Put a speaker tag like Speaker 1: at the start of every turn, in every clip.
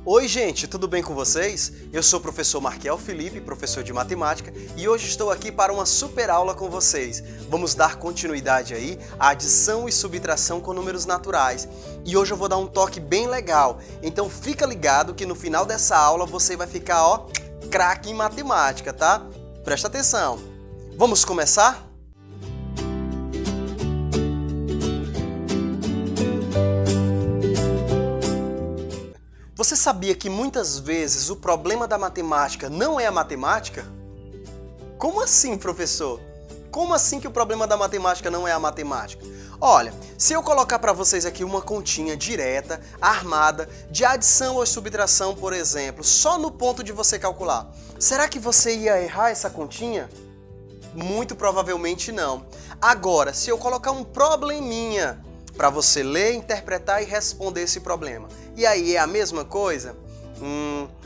Speaker 1: Oi gente, tudo bem com vocês? Eu sou o professor Marquiel Felipe, professor de matemática, e hoje estou aqui para uma super aula com vocês. Vamos dar continuidade aí à adição e subtração com números naturais. E hoje eu vou dar um toque bem legal, então fica ligado que no final dessa aula você vai ficar, craque em matemática, tá? Presta atenção. Vamos começar? Você sabia que muitas vezes o problema da matemática não é a matemática? Como assim, professor? Como assim que o problema da matemática não é a matemática? Olha, se eu colocar para vocês aqui uma continha direta, armada, de adição ou subtração, por exemplo, só no ponto de você calcular, será que você ia errar essa continha? Muito provavelmente não. Agora, se eu colocar um probleminha para você ler, interpretar e responder esse problema, e aí é a mesma coisa?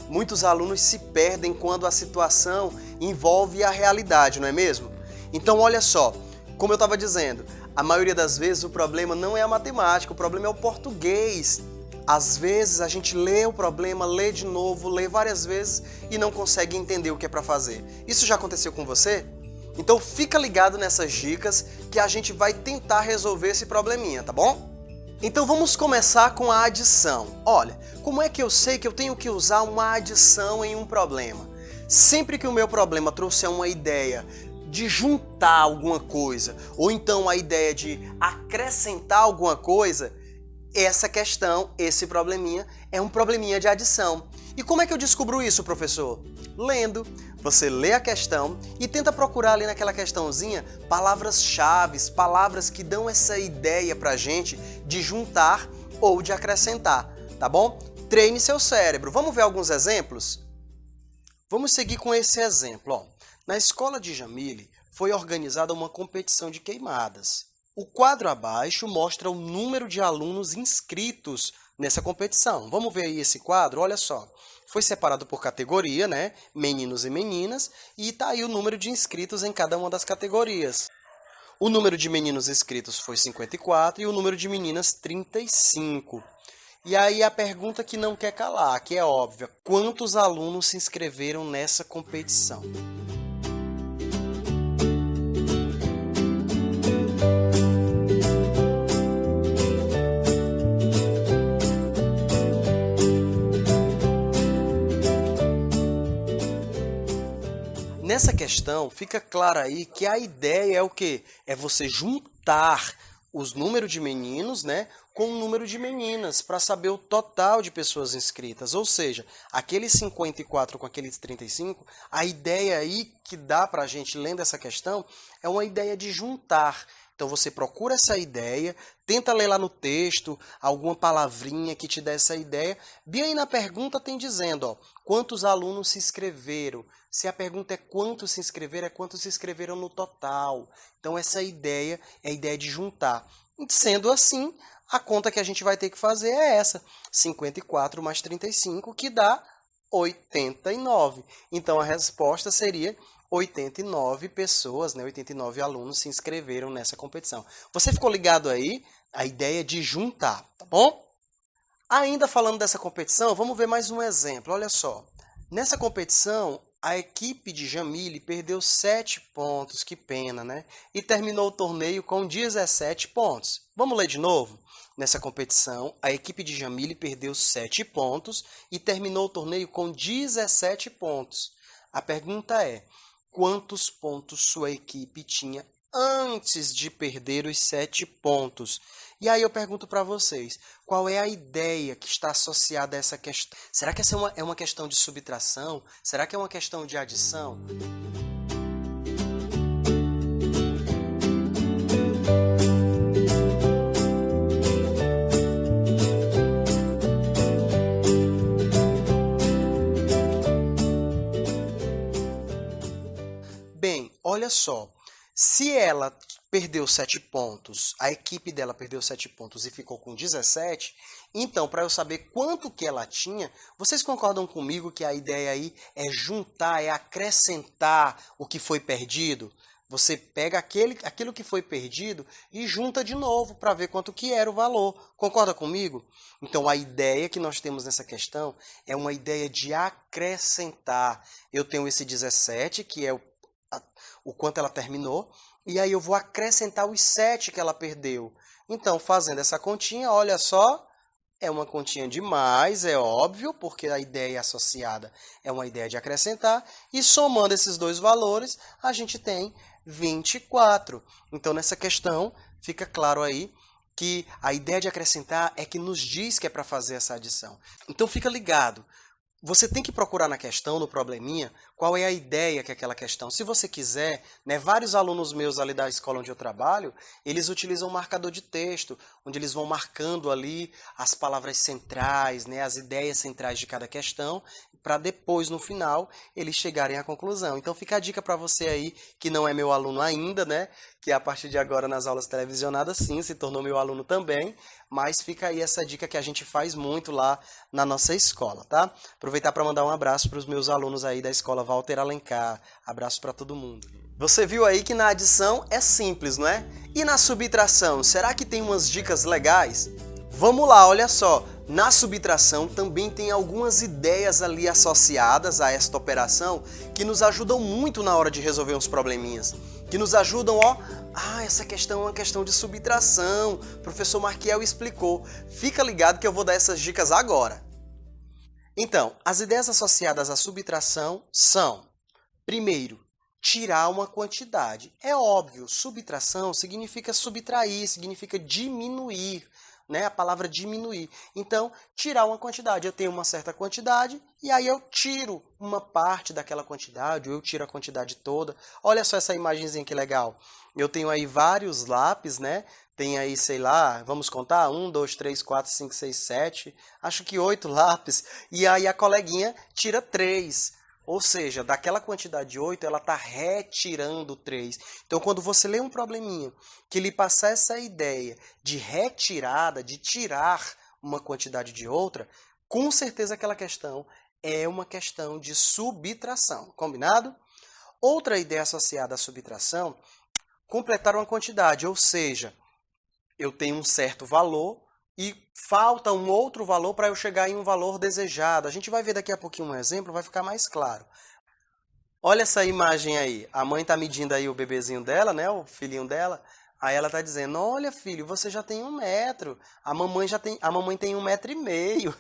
Speaker 1: Muitos alunos se perdem quando a situação envolve a realidade, não é mesmo? Então olha só, como eu estava dizendo, a maioria das vezes o problema não é a matemática, o problema é o português. Às vezes a gente lê o problema, lê de novo, lê várias vezes e não consegue entender o que é para fazer. Isso já aconteceu com você? Então fica ligado nessas dicas que a gente vai tentar resolver esse probleminha, tá bom? Então vamos começar com a adição. Olha, como é que eu sei que eu tenho que usar uma adição em um problema? Sempre que o meu problema trouxer uma ideia de juntar alguma coisa, ou então a ideia de acrescentar alguma coisa, essa questão, esse probleminha, é um probleminha de adição. E como é que eu descubro isso, professor? Lendo. Você lê a questão e tenta procurar ali naquela questãozinha palavras-chave, palavras que dão essa ideia pra gente de juntar ou de acrescentar, tá bom? Treine seu cérebro. Vamos ver alguns exemplos? Vamos seguir com esse exemplo. Na escola de Jamile foi organizada uma competição de queimadas. O quadro abaixo mostra o número de alunos inscritos nessa competição. Vamos ver aí esse quadro? Olha só. Foi separado por categoria, né? Meninos e meninas, e tá aí o número de inscritos em cada uma das categorias. O número de meninos inscritos foi 54 e o número de meninas 35. E aí a pergunta que não quer calar, que é óbvia: quantos alunos se inscreveram nessa competição? Nessa questão, fica claro aí que a ideia é o quê? É você juntar os números de meninos, né, com o número de meninas, para saber o total de pessoas inscritas. Ou seja, aqueles 54 com aqueles 35, a ideia aí que dá para a gente, lendo essa questão, é uma ideia de juntar. Então você procura essa ideia, tenta ler lá no texto alguma palavrinha que te dê essa ideia. Bem aí na pergunta tem dizendo, quantos alunos se inscreveram. Se a pergunta é quantos se inscreveram, é quantos se inscreveram no total. Então essa ideia é a ideia de juntar. Sendo assim, a conta que a gente vai ter que fazer é essa. 54 mais 35, que dá 89. Então a resposta seria 89 pessoas, né, 89 alunos se inscreveram nessa competição. Você ficou ligado aí? A ideia de juntar, tá bom? Ainda falando dessa competição, vamos ver mais um exemplo. Olha só. Nessa competição, a equipe de Jamile perdeu 7 pontos, que pena, né? E terminou o torneio com 17 pontos. Vamos ler de novo? Nessa competição, a equipe de Jamile perdeu 7 pontos e terminou o torneio com 17 pontos. A pergunta é: quantos pontos sua equipe tinha antes de perder os 7 pontos? E aí eu pergunto para vocês, qual é a ideia que está associada a essa questão? Será que essa é uma questão de subtração? Será que é uma questão de adição? Bem, olha só. Se ela perdeu 7 pontos, a equipe dela perdeu 7 pontos e ficou com 17, então, para eu saber quanto que ela tinha, vocês concordam comigo que a ideia aí é juntar, é acrescentar o que foi perdido? Você pega aquilo que foi perdido e junta de novo para ver quanto que era o valor. Concorda comigo? Então a ideia que nós temos nessa questão é uma ideia de acrescentar. Eu tenho esse 17, que é o quanto ela terminou, e aí eu vou acrescentar os 7 que ela perdeu. Então, fazendo essa continha, olha só, é uma continha de mais, é óbvio, porque a ideia associada é uma ideia de acrescentar, e somando esses dois valores, a gente tem 24. Então, nessa questão, fica claro aí que a ideia de acrescentar é que nos diz que é para fazer essa adição. Então, fica ligado. Você tem que procurar na questão, no probleminha, qual é a ideia que é aquela questão. Se você quiser, né, vários alunos meus ali da escola onde eu trabalho, eles utilizam um marcador de texto, onde eles vão marcando ali as palavras centrais, né, as ideias centrais de cada questão, para depois, no final, eles chegarem à conclusão. Então fica a dica para você aí, que não é meu aluno ainda, né, que a partir de agora nas aulas televisionadas, sim, se tornou meu aluno também, mas fica aí essa dica que a gente faz muito lá na nossa escola, tá? Aproveitar para mandar um abraço para os meus alunos aí da escola Walter Alencar. Abraço para todo mundo. Você viu aí que na adição é simples, não é? E na subtração, será que tem umas dicas legais? Vamos lá, olha só. Na subtração também tem algumas ideias ali associadas a esta operação que nos ajudam muito na hora de resolver uns probleminhas. Que nos ajudam, ó, essa questão é uma questão de subtração. O professor Marquiel explicou. Fica ligado que eu vou dar essas dicas agora. Então, as ideias associadas à subtração são, primeiro, tirar uma quantidade. É óbvio, subtração significa subtrair, significa diminuir, né? A palavra diminuir. Então, tirar uma quantidade. Eu tenho uma certa quantidade e aí eu tiro uma parte daquela quantidade, ou eu tiro a quantidade toda. Olha só essa imagenzinha que legal. Eu tenho aí vários lápis, né? Tem aí, sei lá, vamos contar? 1, 2, 3, 4, 5, 6, 7. Acho que 8 lápis. E aí a coleguinha tira 3. Ou seja, daquela quantidade de 8, ela está retirando 3. Então, quando você lê um probleminha que lhe passar essa ideia de retirada, de tirar uma quantidade de outra, com certeza aquela questão é uma questão de subtração. Combinado? Outra ideia associada à subtração, completar uma quantidade, ou seja, eu tenho um certo valor e falta um outro valor para eu chegar em um valor desejado. A gente vai ver daqui a pouquinho um exemplo, vai ficar mais claro. Olha essa imagem aí. A mãe está medindo aí o bebezinho dela, né, o filhinho dela. Aí ela está dizendo, olha filho, você já tem 1 metro. A mamãe tem 1,5 m.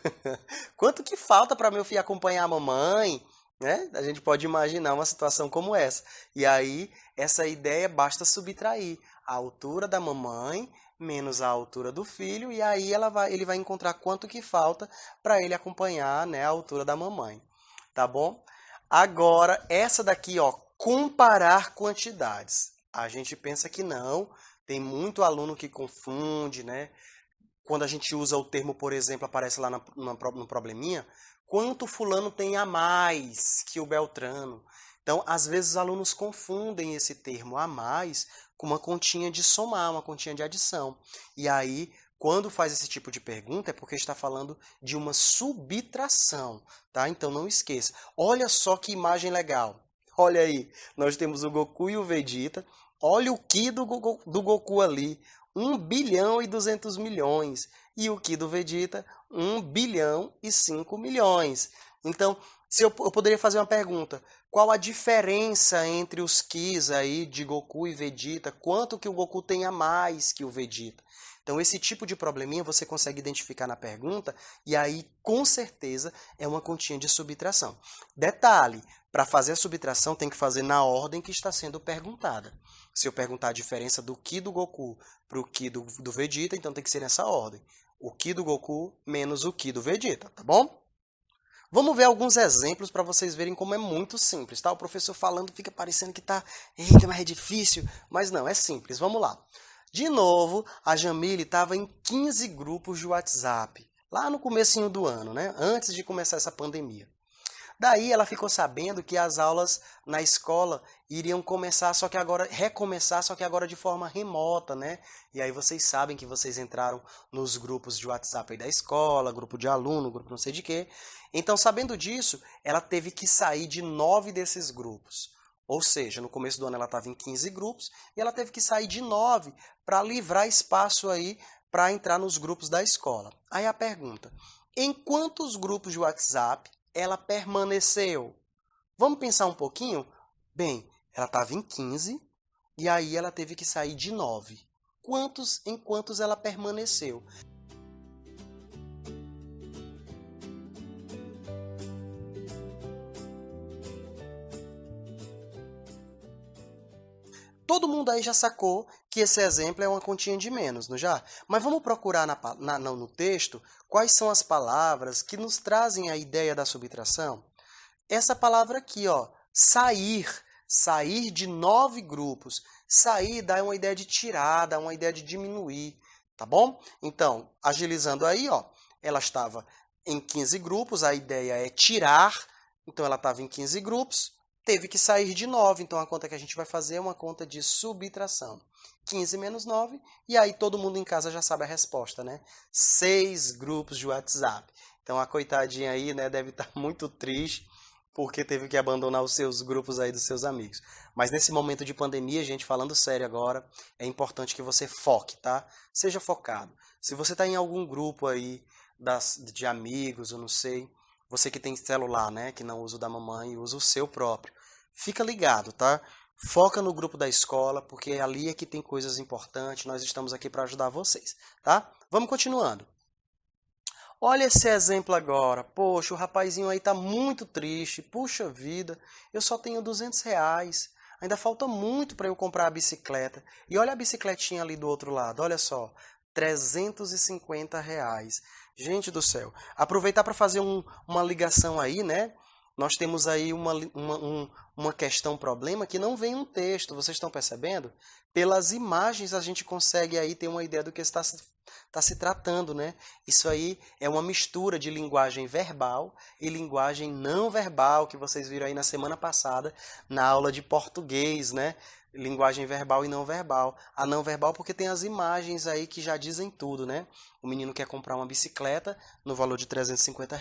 Speaker 1: Quanto que falta para meu filho acompanhar a mamãe? Né? A gente pode imaginar uma situação como essa. E aí, essa ideia basta subtrair a altura da mamãe menos a altura do filho, e aí ele vai encontrar quanto que falta para ele acompanhar, né, a altura da mamãe. Tá bom? Agora, essa daqui, ó, comparar quantidades. A gente pensa que não, tem muito aluno que confunde, né? Quando a gente usa o termo, por exemplo, aparece lá no probleminha, quanto fulano tem a mais que o Beltrano. Então, às vezes, os alunos confundem esse termo a mais com uma continha de somar, uma continha de adição. E aí, quando faz esse tipo de pergunta, é porque está falando de uma subtração, tá? Então, não esqueça. Olha só que imagem legal. Olha aí, nós temos o Goku e o Vegeta. Olha o Ki do Goku ali, 1 bilhão e 200 milhões. E o Ki do Vegeta, 1 bilhão e 5 milhões. Então, se eu poderia fazer uma pergunta, qual a diferença entre os Kis aí de Goku e Vegeta? Quanto que o Goku tem a mais que o Vegeta? Então, esse tipo de probleminha você consegue identificar na pergunta e aí, com certeza, é uma continha de subtração. Detalhe, para fazer a subtração tem que fazer na ordem que está sendo perguntada. Se eu perguntar a diferença do Ki do Goku para o Ki do Vegeta, então tem que ser nessa ordem. O Ki do Goku menos o Ki do Vegeta, tá bom? Vamos ver alguns exemplos para vocês verem como é muito simples, tá? O professor falando fica parecendo que tá, eita, mas é difícil. Mas não, é simples. Vamos lá. De novo, a Jamile estava em 15 grupos de WhatsApp, lá no comecinho do ano, né? Antes de começar essa pandemia. Daí ela ficou sabendo que as aulas na escola iriam começar, recomeçar, só que agora de forma remota, né? E aí vocês sabem que vocês entraram nos grupos de WhatsApp aí da escola, grupo de aluno, grupo não sei de quê. Então, sabendo disso, ela teve que sair de 9 desses grupos. Ou seja, no começo do ano ela estava em 15 grupos e ela teve que sair de 9 para livrar espaço aí para entrar nos grupos da escola. Aí a pergunta, em quantos grupos de WhatsApp ela permaneceu? Vamos pensar um pouquinho? Bem, ela estava em 15 e aí ela teve que sair de 9. Em quantos ela permaneceu? Todo mundo aí já sacou que esse exemplo é uma continha de menos, não já? Mas vamos procurar no texto quais são as palavras que nos trazem a ideia da subtração? Essa palavra aqui, ó, sair. Sair de 9 grupos. Sair dá uma ideia de tirar, dá uma ideia de diminuir, tá bom? Então, agilizando aí, ó, ela estava em 15 grupos, a ideia é tirar, então ela estava em 15 grupos, teve que sair de 9, então a conta que a gente vai fazer é uma conta de subtração. 15 menos 9, e aí todo mundo em casa já sabe a resposta, né? 6 grupos de WhatsApp. Então a coitadinha aí, né, deve estar muito triste, porque teve que abandonar os seus grupos aí dos seus amigos. Mas nesse momento de pandemia, gente, falando sério agora, é importante que você foque, tá? Seja focado. Se você está em algum grupo aí de amigos, eu não sei, você que tem celular, né, que não usa o da mamãe, usa o seu próprio. Fica ligado, tá? Foca no grupo da escola, porque ali é que tem coisas importantes, nós estamos aqui para ajudar vocês, tá? Vamos continuando. Olha esse exemplo agora. Poxa, o rapazinho aí tá muito triste. Puxa vida, eu só tenho R$ 200. Ainda falta muito para eu comprar a bicicleta. E olha a bicicletinha ali do outro lado, olha só. R$ 350. Gente do céu. Aproveitar para fazer uma ligação aí, né? Nós temos aí uma questão, problema, que não vem um texto. Vocês estão percebendo? Pelas imagens a gente consegue aí ter uma ideia do que está se tratando, né? Isso aí é uma mistura de linguagem verbal e linguagem não verbal, que vocês viram aí na semana passada, na aula de português, né? Linguagem verbal e não verbal. A não verbal porque tem as imagens aí que já dizem tudo, né? O menino quer comprar uma bicicleta no valor de R$ 350,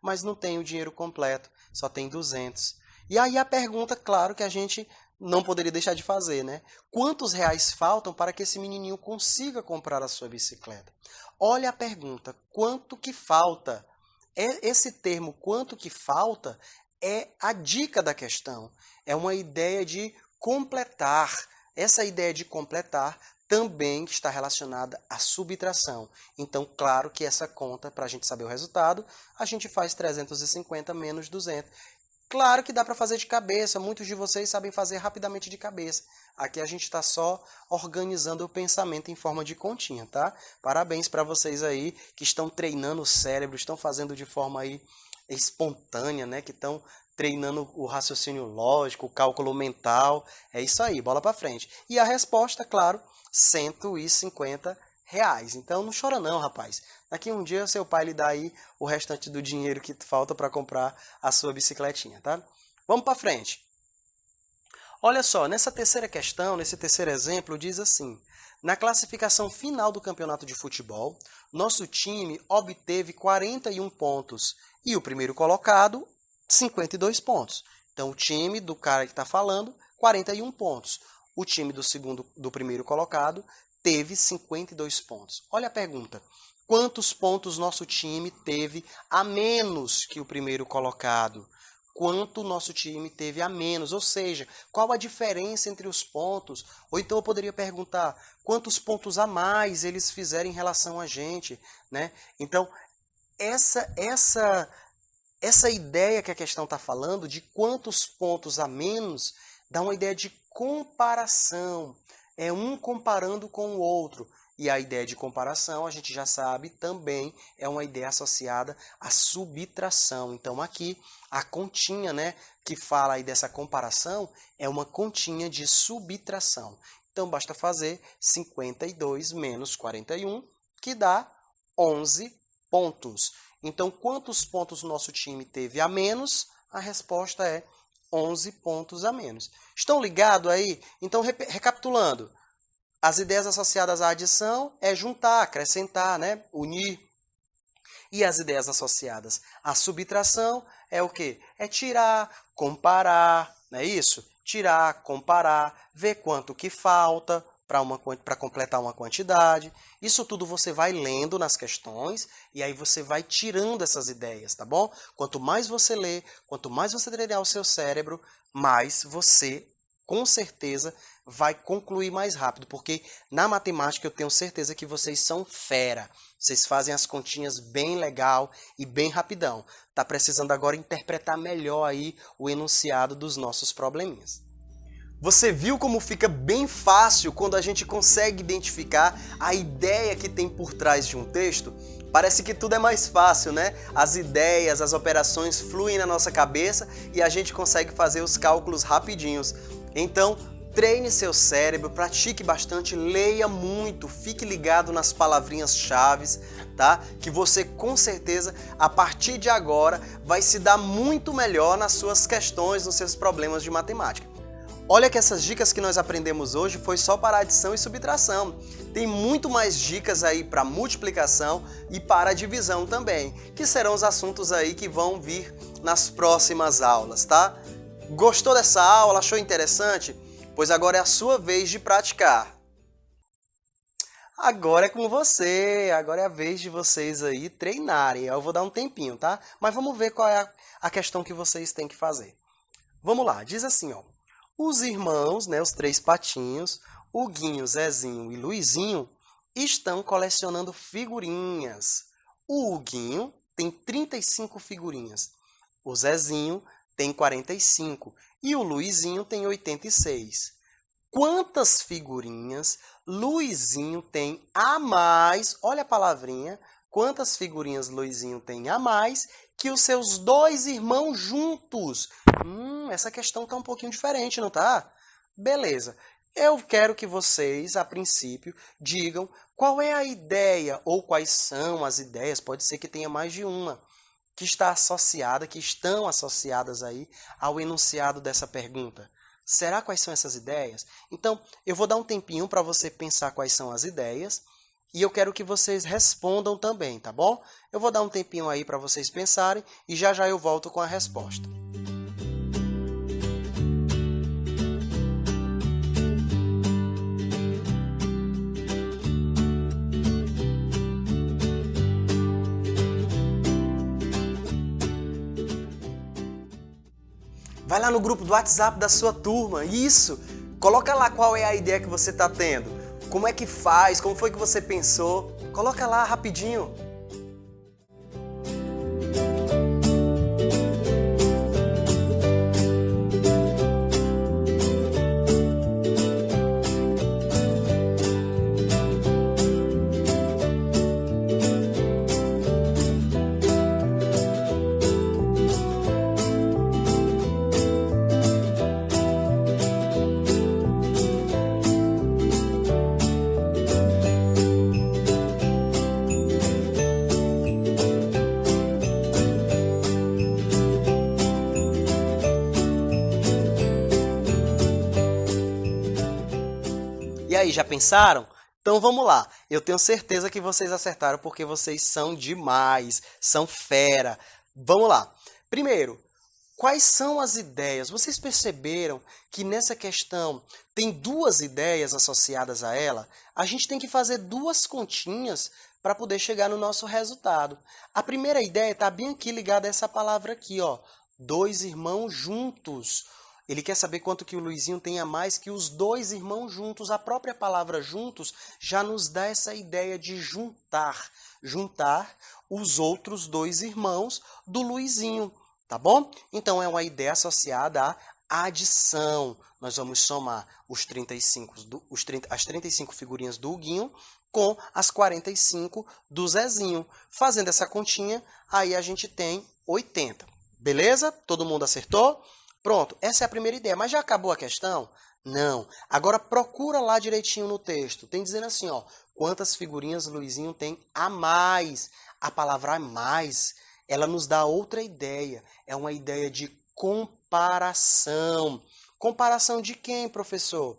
Speaker 1: mas não tem o dinheiro completo, só tem 200. E aí a pergunta, claro, que a gente não poderia deixar de fazer, né? Quantos reais faltam para que esse menininho consiga comprar a sua bicicleta? Olha a pergunta, quanto que falta? Esse termo, quanto que falta, é a dica da questão. É uma ideia de completar. Essa ideia de completar também está relacionada à subtração. Então, claro que essa conta, para a gente saber o resultado, a gente faz 350 menos 200. Claro que dá para fazer de cabeça, muitos de vocês sabem fazer rapidamente de cabeça. Aqui a gente está só organizando o pensamento em forma de continha, tá? Parabéns para vocês aí que estão treinando o cérebro, estão fazendo de forma aí espontânea, né? Que estão treinando o raciocínio lógico, o cálculo mental. É isso aí, bola para frente. E a resposta, claro, R$ 150. Então não chora não, rapaz. Daqui um dia seu pai lhe dá aí o restante do dinheiro que falta para comprar a sua bicicletinha, tá? Vamos para frente. Olha só, nessa terceira questão, nesse terceiro exemplo, diz assim: na classificação final do campeonato de futebol, nosso time obteve 41 pontos e o primeiro colocado, 52 pontos. Então, o time do cara que está falando, 41 pontos. O time do primeiro colocado teve 52 pontos. Olha a pergunta. Quantos pontos nosso time teve a menos que o primeiro colocado? Quanto o nosso time teve a menos? Ou seja, qual a diferença entre os pontos? Ou então eu poderia perguntar, quantos pontos a mais eles fizeram em relação a gente, né? Então, essa ideia que a questão está falando, de quantos pontos a menos, dá uma ideia de comparação. É um comparando com o outro. E a ideia de comparação, a gente já sabe, também é uma ideia associada à subtração. Então aqui, a continha, né, que fala aí dessa comparação, é uma continha de subtração. Então basta fazer 52 menos 41, que dá 11 pontos. Então quantos pontos o nosso time teve a menos? A resposta é 11 pontos a menos. Estão ligados aí? Então, recapitulando. As ideias associadas à adição é juntar, acrescentar, né? Unir. E as ideias associadas à subtração é o quê? É tirar, comparar, não é isso? tirar, comparar, ver quanto que falta para completar uma quantidade. Isso tudo você vai lendo nas questões e aí você vai tirando essas ideias, tá bom? Quanto mais você lê, quanto mais você treinar o seu cérebro, mais você, com certeza, vai concluir mais rápido, porque na matemática eu tenho certeza que vocês são fera. Vocês fazem as continhas bem legal e bem rapidão. Tá precisando agora interpretar melhor aí o enunciado dos nossos probleminhas. Você viu como fica bem fácil quando a gente consegue identificar a ideia que tem por trás de um texto? Parece que tudo é mais fácil, né? As ideias, as operações fluem na nossa cabeça e a gente consegue fazer os cálculos rapidinhos. Então, treine seu cérebro, pratique bastante, leia muito, fique ligado nas palavrinhas-chave, tá? Que você com certeza, a partir de agora, vai se dar muito melhor nas suas questões, nos seus problemas de matemática. Olha que essas dicas que nós aprendemos hoje foi só para adição e subtração. Tem muito mais dicas aí para multiplicação e para divisão também, que serão os assuntos aí que vão vir nas próximas aulas, tá? Gostou dessa aula? Achou interessante? Pois agora é a sua vez de praticar. Agora é com você, agora é a vez de vocês aí treinarem. Eu vou dar um tempinho, tá? Mas vamos ver qual é a questão que vocês têm que fazer. Vamos lá, diz assim, ó. Os irmãos, né, os três patinhos, o Guinho, Zezinho e Luizinho, estão colecionando figurinhas. O Huguinho tem 35 figurinhas, o Zezinho tem 45 e o Luizinho tem 86. Quantas figurinhas Luizinho tem a mais? Olha a palavrinha. Quantas figurinhas Luizinho tem a mais que os seus dois irmãos juntos? Essa questão está um pouquinho diferente, não tá? Beleza. Eu quero que vocês, a princípio, digam qual é a ideia ou quais são as ideias, pode ser que tenha mais de uma, que está associada, que estão associadas aí ao enunciado dessa pergunta. Será quais são essas ideias? Então, eu vou dar um tempinho para você pensar quais são as ideias e eu quero que vocês respondam também, tá bom? Eu vou dar um tempinho aí para vocês pensarem e já já eu volto com a resposta. Vai lá no grupo do WhatsApp da sua turma, isso! Coloca lá qual é a ideia que você está tendo. Como é que faz? Como foi que você pensou? Coloca lá rapidinho. E aí, já pensaram? Então vamos lá. Eu tenho certeza que vocês acertaram porque vocês são demais, são fera. Vamos lá. Primeiro, quais são as ideias? Vocês perceberam que nessa questão tem duas ideias associadas a ela? A gente tem que fazer duas continhas para poder chegar no nosso resultado. A primeira ideia está bem aqui ligada a essa palavra aqui, ó. Dois irmãos juntos. Ele quer saber quanto que o Luizinho tem a mais que os dois irmãos juntos. A própria palavra juntos já nos dá essa ideia de juntar. Juntar os outros dois irmãos do Luizinho, tá bom? Então é uma ideia associada à adição. Nós vamos somar as 35 figurinhas do Huguinho com as 45 do Zezinho. Fazendo essa continha, aí a gente tem 80. Beleza? Todo mundo acertou? Pronto, essa é a primeira ideia. Mas já acabou a questão? Não. Agora procura lá direitinho no texto. Tem dizendo assim, ó, quantas figurinhas o Luizinho tem a mais. A palavra a mais, ela nos dá outra ideia. É uma ideia de comparação. Comparação de quem, professor?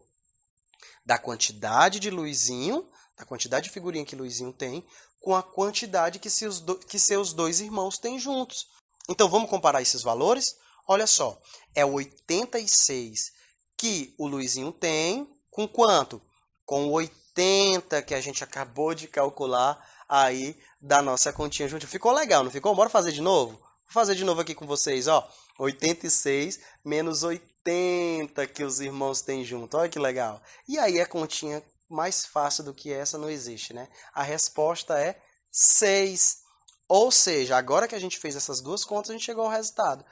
Speaker 1: Da quantidade de Luizinho, da quantidade de figurinha que Luizinho tem, com a quantidade que seus dois irmãos têm juntos. Então vamos comparar esses valores? Olha só, é 86 que o Luizinho tem com quanto? Com 80 que a gente acabou de calcular aí da nossa continha junto. Ficou legal, não ficou? Bora fazer de novo? Vou fazer de novo aqui com vocês, ó. 86 menos 80 que os irmãos têm junto. Olha que legal. E aí a continha mais fácil do que essa não existe, né? A resposta é 6. Ou seja, agora que a gente fez essas duas contas, a gente chegou ao resultado.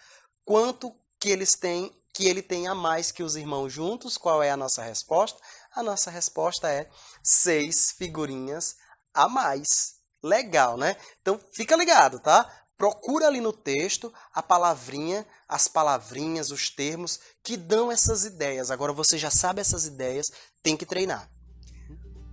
Speaker 1: Quanto que ele tem a mais que os irmãos juntos? Qual é a nossa resposta? A nossa resposta é 6 figurinhas a mais. Legal, né? Então, fica ligado, tá? Procura ali no texto a palavrinha, as palavrinhas, os termos que dão essas ideias. Agora você já sabe essas ideias, tem que treinar.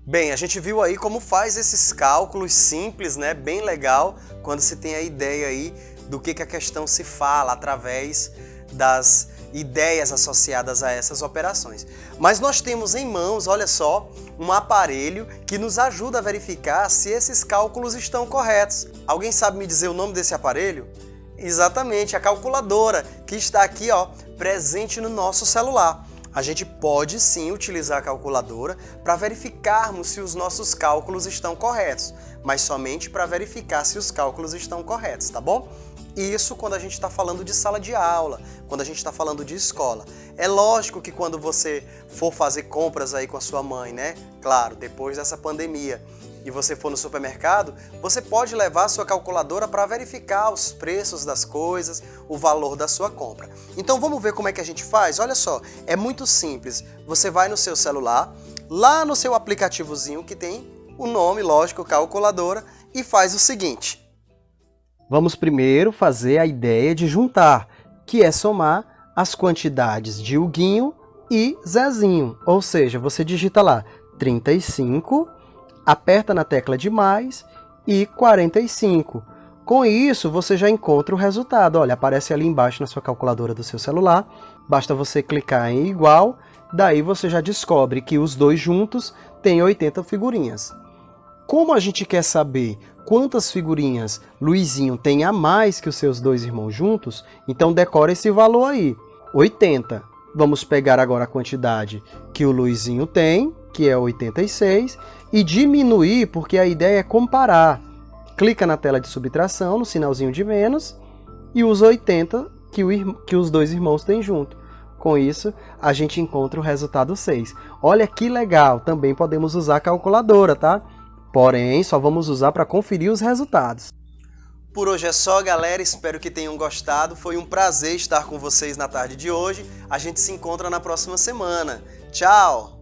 Speaker 1: Bem, a gente viu aí como faz esses cálculos simples, né? Bem legal, quando se tem a ideia aí do que a questão se fala através das ideias associadas a essas operações. Mas nós temos em mãos, olha só, um aparelho que nos ajuda a verificar se esses cálculos estão corretos. Alguém sabe me dizer o nome desse aparelho? Exatamente, a calculadora, que está aqui, ó, presente no nosso celular. A gente pode sim utilizar a calculadora para verificarmos se os nossos cálculos estão corretos, mas somente para verificar se os cálculos estão corretos, tá bom? Isso quando a gente está falando de sala de aula, quando a gente está falando de escola. É lógico que quando você for fazer compras aí com a sua mãe, né? Claro, depois dessa pandemia, e você for no supermercado, você pode levar a sua calculadora para verificar os preços das coisas, o valor da sua compra. Então vamos ver como é que a gente faz? Olha só, é muito simples. Você vai no seu celular, lá no seu aplicativozinho que tem o nome, lógico, calculadora, e faz o seguinte. Vamos primeiro fazer a ideia de juntar, que é somar as quantidades de Huguinho e Zezinho. Ou seja, você digita lá 35, aperta na tecla de mais e 45. Com isso, você já encontra o resultado. Olha, aparece ali embaixo na sua calculadora do seu celular. Basta você clicar em igual, daí você já descobre que os dois juntos têm 80 figurinhas. Como a gente quer saber quantas figurinhas Luizinho tem a mais que os seus dois irmãos juntos, então decora esse valor aí, 80. Vamos pegar agora a quantidade que o Luizinho tem, que é 86, e diminuir, porque a ideia é comparar. Clica na tela de subtração, no sinalzinho de menos, e os 80 que os dois irmãos têm junto. Com isso, a gente encontra o resultado 6. Olha que legal, também podemos usar a calculadora, tá? Porém, só vamos usar para conferir os resultados. Por hoje é só, galera. Espero que tenham gostado. Foi um prazer estar com vocês na tarde de hoje. A gente se encontra na próxima semana. Tchau!